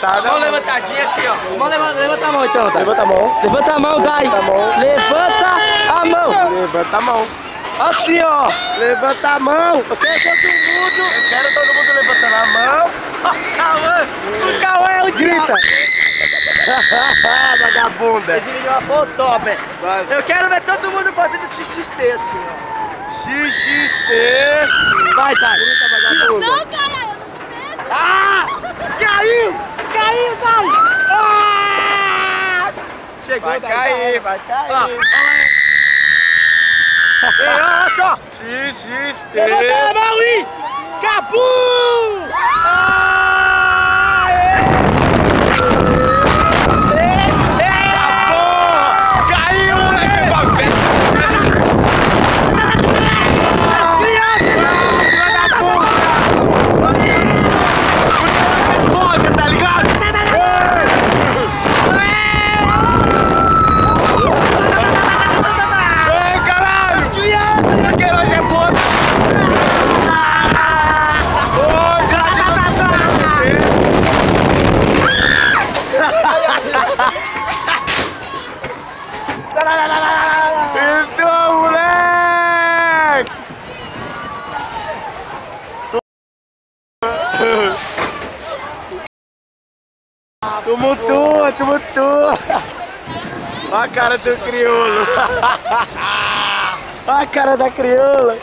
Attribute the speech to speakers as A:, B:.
A: levantada.
B: Mão levantadinha assim, ó. Mão levanta a mão então, tá?
A: Levanta a mão.
B: Levanta a mão, Dai.
A: Levanta a mão.
B: Levanta a mão.
A: Levanta a mão.
B: Assim, ó.
A: Levanta a mão.
B: Eu quero todo mundo.
A: Eu quero todo mundo levantando a mão.
B: O Cauã é o
A: Grita. Vagabunda.
B: Esse vídeo é uma foto top, velho. Eu quero ver todo mundo fazendo XXT assim, ó.
A: XXT.
B: Vai, Dai.
A: Grita, vagabunda.
C: Não, caralho, eu não quero.
B: Ah! Caiu! Caiu, Dai! Ah! Chegou,
A: Vai
B: Dai.
A: cair, vai cair.
B: Ó, ei, olha só!
A: XXT.
B: Levanta a mão e... Cabum!
A: Caiu, moleque. Foda, tá ligado? Ei, caralho! Porque hoje é foda! Então, moleque! Tumultua, tumultua! Olha a cara do crioulo! Olha a cara da crioula!